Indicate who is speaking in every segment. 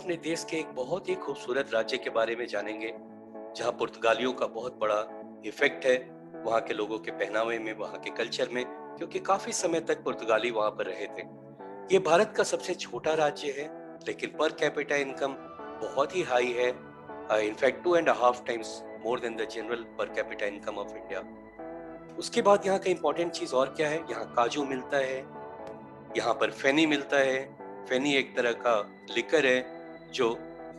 Speaker 1: अपने देश के एक बहुत ही खूबसूरत राज्य के बारे में जानेंगे, जहाँ पुर्तगालियों का बहुत बड़ा इफेक्ट है वहाँ के लोगों के पहनावे में, वहाँ के कल्चर में, क्योंकि काफी समय तक पुर्तगाली वहाँ पर रहे थे। ये भारत का सबसे छोटा राज्य है, लेकिन पर कैपिटा इनकम बहुत ही हाई है। In fact 2.5 times more than the general per capita income of India. उसके बाद यहाँ का इम्पोर्टेंट चीज और क्या है, यहाँ काजू मिलता है, यहाँ पर फेनी मिलता है। फेनी एक तरह का लिकर है जो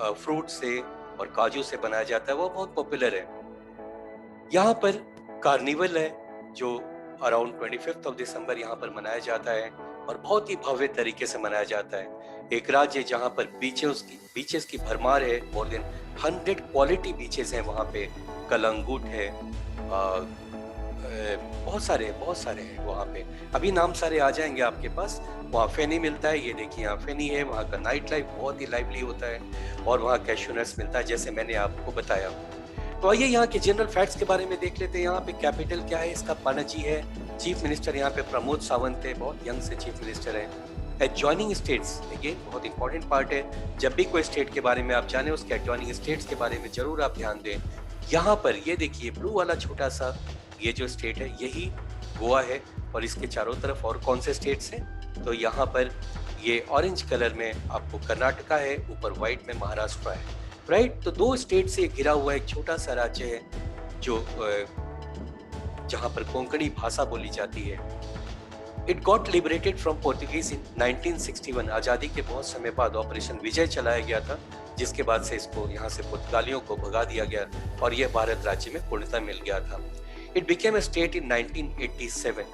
Speaker 1: फ्रूट से और काजू से बनाया जाता है, वो बहुत पॉपुलर है। यहाँ पर कार्निवल है जो अराउंड 25 दिसंबर यहाँ पर मनाया जाता है और बहुत ही भव्य तरीके से मनाया जाता है। एक राज्य जहाँ पर बीचेस की भरमार है, मोर देन 100 क्वालिटी बीचेस हैं वहाँ पे। कलंगुट है, बहुत सारे हैं वहाँ पे, अभी नाम सारे आ जाएंगे आपके पास। वहाँ फेनी मिलता है, ये देखिए यहाँ फेनी है। वहाँ का नाइट लाइफ बहुत ही लाइवली होता है और वहाँ कैश्यू नट्स मिलता है, जैसे मैंने आपको बताया। तो आइए यहाँ के जनरल फैक्ट्स के बारे में देख लेते हैं। यहाँ पे कैपिटल क्या है, इसका पणजी है। चीफ मिनिस्टर यहाँ पे प्रमोद सावंत है, बहुत यंग से चीफ मिनिस्टर है। एडजॉइनिंग स्टेट्स, ये बहुत इंपॉर्टेंट पार्ट है। जब भी कोई स्टेट के बारे में आप जाने, उसके एडजॉइनिंग स्टेट्स के बारे में जरूर आप ध्यान दें। यहाँ पर ये देखिए ब्लू वाला छोटा सा ये जो स्टेट है, यही गोवा है। और इसके चारों तरफ और कौन से स्टेट्स हैं, तो यहाँ पर ये ऑरेंज कलर में आपको कर्नाटका है, ऊपर व्हाइट में महाराष्ट्र है। राइट, तो दो स्टेट से घिरा हुआ एक छोटा सा राज्य है जो जहां पर कोंकणी भाषा बोली जाती है। It got liberated from Portuguese in 1961। आजादी के बहुत समय बाद ऑपरेशन विजय चलाया गया था, जिसके बाद से इसको यहाँ से पुर्तगालियों को भगा दिया गया और यह भारत राज्य में पूर्णता मिल गया था। It became a state in 1987.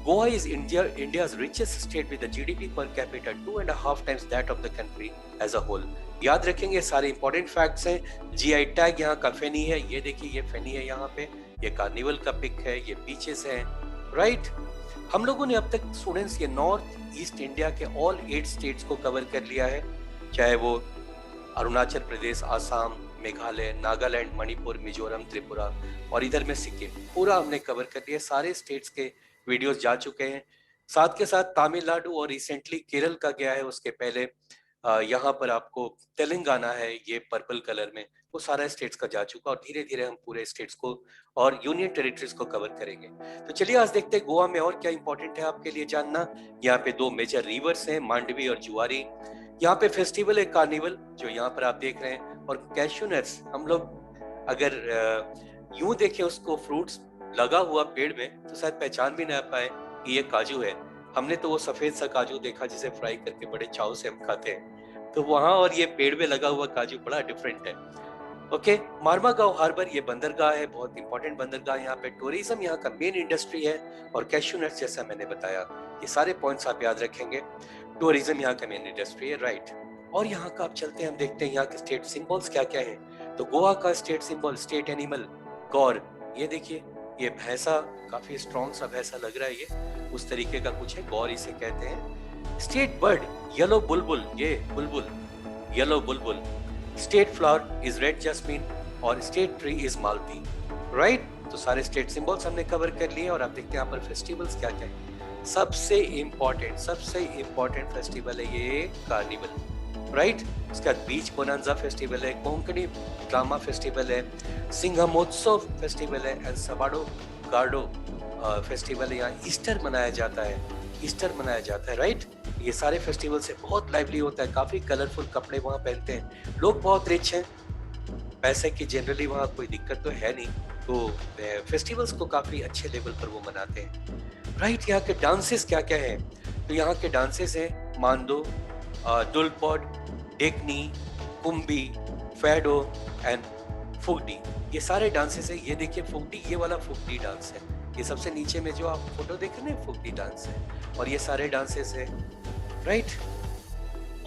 Speaker 1: Goa is India's richest state with a GDP per capita 2.5 times that of the country as a whole. याद रखेंगे, सारे इंपॉर्टेंट फैक्ट्स हैं। जीआई टैग यहाँ का फेनी है, ये देखिए ये फेनी है यहाँ पे, ये कार्निवल का पिक है, ये बीचेस हैं। राइट, हम लोगों ने अब तक स्टूडेंट्स ये नॉर्थ ईस्ट इंडिया के ऑल 8 स्टेट्स को कवर कर लिया है, चाहे वो अरुणाचल प्रदेश, आसाम, मेघालय, नागालैंड, मणिपुर, मिजोरम, त्रिपुरा और इधर में सिक्किम, पूरा हमने कवर कर लिया। सारे स्टेट्स के वीडियोस जा चुके हैं। साथ के साथ तमिलनाडु और रिसेंटली केरल का गया है। उसके पहले यहाँ पर आपको तेलंगाना है, ये पर्पल कलर में, वो सारा स्टेट्स का जा चुका और धीरे धीरे हम पूरे स्टेट्स को और यूनियन टेरिटरीज को कवर करेंगे। तो चलिए आज देखते हैं गोवा में और क्या इंपॉर्टेंट है आपके लिए जानना। यहाँ पे 2 मेजर रिवर्स हैं, मांडवी और जुआरी। यहाँ पे फेस्टिवल है कार्निवल जो यहाँ पर आप देख रहे हैं। और कैश्यू नट्स, हम लोग अगर यूं देखें उसको, फ्रूट्स लगा हुआ पेड़ में, तो शायद पहचान भी ना पाए कि ये काजू है। हमने तो वो सफेद सा काजू देखा जिसे फ्राई करके बड़े चाव से हम खाते हैं, तो वहां और ये पेड़ में लगा हुआ काजू बड़ा डिफरेंट है। ओके, मारमागांव हार्बर ये बंदरगाह है, बहुत इंपॉर्टेंट बंदरगाह। यहाँ पे टूरिज्म यहाँ का मेन इंडस्ट्री है और कैश्यू नट्स जैसा मैंने बताया, ये सारे पॉइंट्स आप याद रखेंगे। टूरिज्म यहाँ का मेन इंडस्ट्री है। राइट, और यहाँ का आप चलते हैं, हम देखते हैं यहाँ के स्टेट सिंबल्स क्या क्या है। तो गोवा का स्टेट सिंबल, स्टेट एनिमल गौर, ये देखिए ये भैंसा, काफी स्ट्रॉन्ग सा भैंसा लग रहा है, ये उस तरीके का कुछ है, गौर इसे कहते हैं। स्टेट बर्ड येलो बुलबुल, ये बुलबुल, येलो बुलबुल। State flower is red jasmine और स्टेट ट्री इज मालती। राइट, तो सारे स्टेट सिंबल्स हमने कवर कर लिए और आप देखते हैं यहाँ पर फेस्टिवल्स क्या क्या है। सबसे इम्पोर्टेंट फेस्टिवल है ये कार्निवल। राइट, उसके बाद बीच बोनांजा फेस्टिवल है, कोंकणी ड्रामा फेस्टिवल है, सिंघमोत्सव फेस्टिवल है एंड सबाडो गार्डो फेस्टिवल है। यहाँ ईस्टर मनाया जाता है। राइट, ये सारे फेस्टिवल से बहुत लाइवली होता है, काफी कलरफुल कपड़े वहाँ पहनते हैं, लोग बहुत रिच हैं, पैसे की जनरली वहाँ कोई दिक्कत तो है नहीं, तो फेस्टिवल्स को काफी अच्छे लेवल पर वो मनाते हैं। राइट, यहाँ के डांसेस क्या क्या है, तो यहाँ के डांसेस हैं मांदो, दुलपॉड, डेकनी, कुंभी, फैडो एंड फुगडी, ये सारे डांसेस है। ये देखिए फुगडी, ये वाला फुगडी डांस है, ये सबसे नीचे में जो आप फोटो देख रहे हैं फुगडी डांस है, और ये सारे डांसेस है। राइट,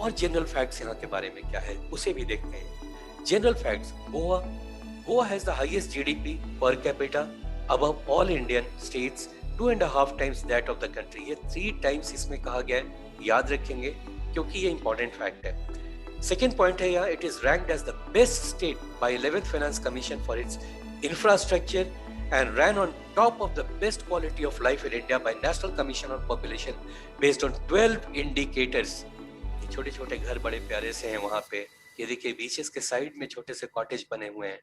Speaker 1: और जनरल फैक्ट्स यहाँ के बारे में क्या है उसे भी देखते हैं। General facts, Goa has the highest GDP per capita above all Indian states, 2.5 times that of the country. ये 3 टाइम्स इसमें कहा गया है, याद रखेंगे क्योंकि ये इंपॉर्टेंट फैक्ट है। सेकेंड पॉइंट है यहाँ, it is ranked as the best state by 11th finance commission for its infrastructure and ran on top of the best quality of life in India by National Commission on Population based on 12 indicators. ये छोटे छोटे घर बड़े प्यारे से हैं वहां पे। ये देखिए बीचेस के साइड में छोटे से कॉटेज बने हुए हैं।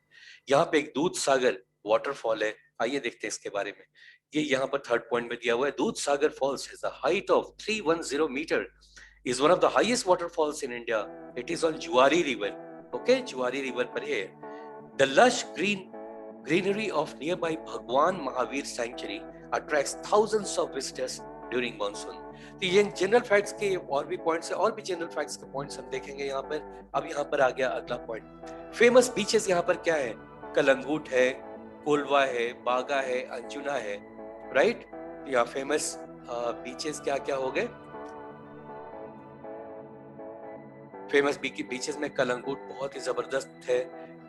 Speaker 1: यहाँ पे एक दूध सागर वाटरफॉल है, आइए देखते हैं इसके बारे में। ये यहाँ पर थर्ड पॉइंट में दिया हुआ है, Dudhsagar falls has a height of 310 metre, is one of the highest waterfalls in India. It is on Juari River. Okay, Juari River पर है। The lush greenery of nearby Bhagwan Mahavir Sanctuary attracts thousands of visitors during monsoon. तो ये general facts के और भी points है, और भी जनरल फैक्ट्स के पॉइंट्स हम देखेंगे यहाँ पर। अब यहाँ पर आ गया अगला पॉइंट। फेमस बीचेस यहाँ पर क्या है? कलंगुट है, कोलवा है, बागा है, अंजुना है, राइट। यहाँ फेमस बीचेस क्या क्या हो गए? फेमस बीचेस में कलंगुट बहुत ही जबरदस्त है,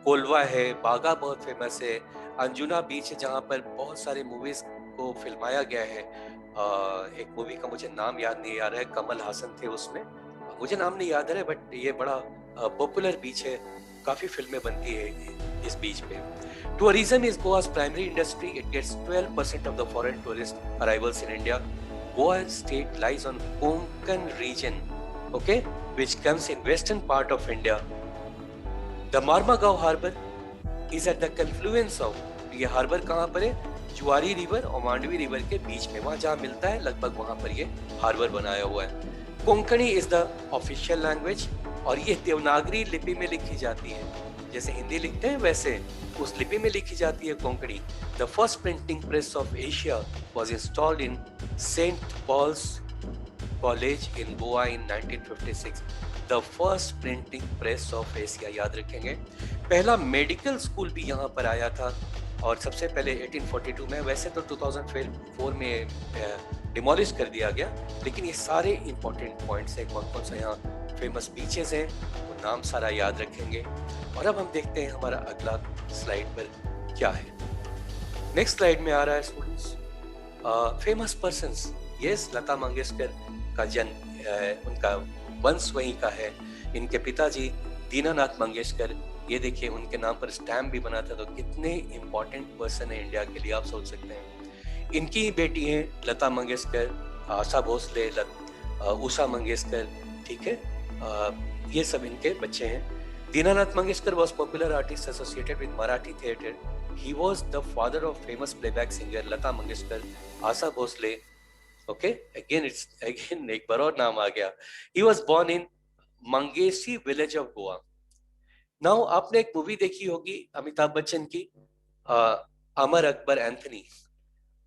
Speaker 1: कोलवा है, बागा बहुत फेमस है, अंजुना बीच है जहाँ पर बहुत सारे मूवीज को फिल्माया गया है। एक मूवी का मुझे नाम याद नहीं आ रहा है, कमल हासन थे उसमें, मुझे नाम नहीं याद आ रहा है, बट ये बड़ा पॉपुलर बीच है, काफी फिल्में बनती है इस बीच पे। Tourism is Goa's primary industry. It gets 12% of the foreign tourist arrivals in India. Goa state lies on Konkan region, okay, which comes in western part of India. The Marmagaon harbor is at the confluence of, ये harbour कहाँ पर है? जुआरी river और Mandvi river के बीच में, वहां जहाँ मिलता है लगभग वहां पर ये हार्बर बनाया हुआ है। Konkani is the official language, और ये देवनागरी लिपि में लिखी जाती है, जैसे हिंदी लिखते हैं वैसे उस लिपि में लिखी जाती है Konkani. The first printing press of Asia was installed in Saint Paul's college in Goa in 1956। The first printing press of Asia, याद रखेंगे। पहला मेडिकल स्कूल भी यहाँ पर आया था, और सबसे पहले 1842 में, वैसे तो 2004 में डिमोलिश कर दिया गया, लेकिन ये सारे इंपॉर्टेंट पॉइंट्स हैं। कौन कौन सा यहाँ फेमस बीचेस हैं वो नाम सारा याद रखेंगे। और अब हम देखते हैं हमारा अगला स्लाइड पर क्या है। नेक्स्ट स्लाइड में आ रहा है students, famous persons. Yes, Lata Mangeshkar का जन्म, उनका वंश वहीं का है। इनके पिताजी दीनानाथ मंगेशकर, ये देखिए उनके नाम पर स्टैम्प भी बना था, तो कितने इंपॉर्टेंट पर्सन है इंडिया के लिए, आप सोच सकते हैं। इनकी बेटी हैं लता मंगेशकर, आशा भोसले, उषा मंगेशकर, ठीक है, ये सब इनके बच्चे हैं। Dinanath Mangeshkar was popular artist associated with Marathi theatre. He was the father of famous playback singer Lata Mangeshkar, Asha Bhosle. Okay, again एक बार और नाम आ गया। He was born in Mangeshi village of Goa. Now आपने एक मूवी देखी होगी अमिताभ बच्चन की, Amar Akbar Anthony.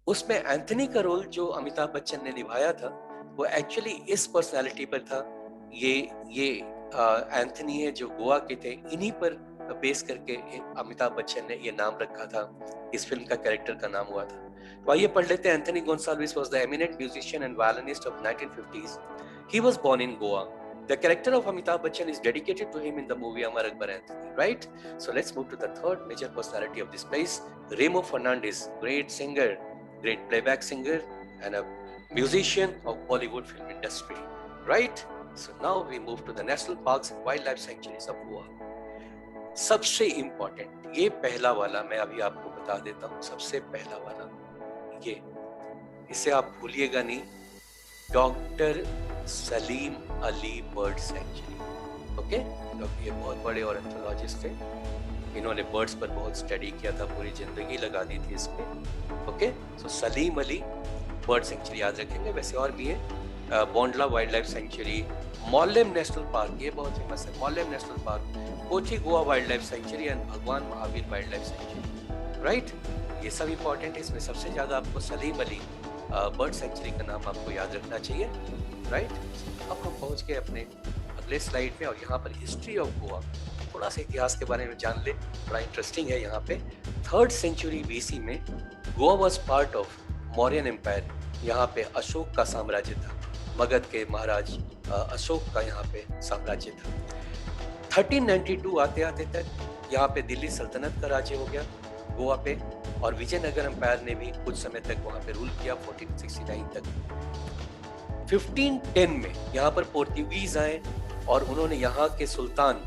Speaker 1: उसमें एंथनी का रोल जो अमिताभ बच्चन ने निभाया था वो एक्चुअली इस पर्सनालिटी पर था। ये एंथनी है जो गोवा के थे, इन्हीं पर बेस करके अमिताभ बच्चन ने ये नाम रखा था, इस फिल्म का कैरेक्टर का नाम हुआ था। तो आइए पढ़ लेते हैं। Anthony Gonsalves was the eminent musician and violinist of 1950s. He was born in Goa. The character of Amitabh Bachchan is dedicated to him in the movie Amar Akbar Anthony, right? So let's move to the third major personality of this place, Remo Fernandez, great singer, great playback singer, and a musician of Bollywood film industry, right? So now we move to the national parks and wildlife sanctuaries of Goa. सबसे important ये पहला वाला मैं अभी आपको बता देता हूँ, सबसे पहला वाला ये, इसे आप भूलिएगा नहीं, doctor Salim Ali bird century. Okay, ये बहुत बड़े ऑर्निथोलॉजिस्ट थे, इन्होंने बर्ड्स पर बहुत स्टडी किया था, पूरी जिंदगी लगा दी थी इस पे। Okay, so Salim Ali bird sanctuary याद रखेंगे। वैसे और भी है, Bondla wildlife sanctuary, Mollem national park, ये बहुत फेमस है, Mollem national park, Cotigao wildlife sanctuary and Bhagwan Mahavir wildlife sanctuary, right. ये सब इंपॉर्टेंट है। इसमें सबसे ज्यादा आपको सलीम अली बर्ड सेंचुरी का नाम आपको याद रखना चाहिए, राइट। अब हम पहुंच गए अपने अगले स्लाइड में, और यहाँ पर हिस्ट्री ऑफ गोवा, थोड़ा सा इतिहास के बारे में जान ले, बड़ा इंटरेस्टिंग है। यहाँ पे 3rd सेंचुरी BC में Goa was part of Mauryan empire. यहाँ पे अशोक का साम्राज्य था, मगध के महाराज अशोक का यहाँ पे साम्राज्य था। 1392 आते आते तक यहाँ पे दिल्ली सल्तनत का राज्य हो गया गोवा पे, और विजयनगर एम्पायर ने भी कुछ समय तक वहाँ पे रूल किया 1469 तक। 1510 में यहाँ पर पोर्तुगीज आए, और उन्होंने यहाँ के सुल्तान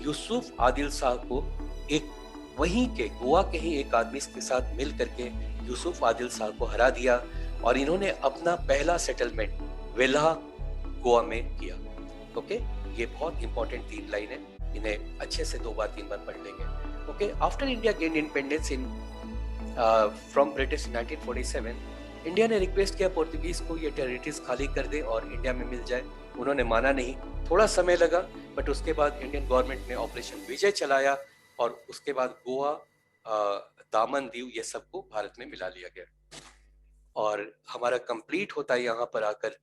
Speaker 1: यूसुफ आदिल शाह को, एक वहीं के गोवा के ही एक आदमी के साथ मिल करके यूसुफ आदिल शाह को हरा दिया, और इन्होंने अपना पहला सेटलमेंट वेल्हा गोवा में किया। ओके, ये बहुत इंपॉर्टेंट 3 लाइन है, इन्हें अच्छे से 2 बार 3 बार पढ़ लेंगे। Okay, after India gain independence in from British 1947, India ने रिक्वेस्ट किया पोर्तुगीज को ये टेरिटरीज खाली कर दे और इंडिया में मिल जाए। उन्होंने माना नहीं, थोड़ा समय लगा, बट उसके बाद इंडियन गवर्नमेंट ने ऑपरेशन विजय चलाया और उसके बाद गोवा, दामन दीव, ये सबको भारत में मिला लिया गया। और हमारा कंप्लीट होता है यहाँ पर आकर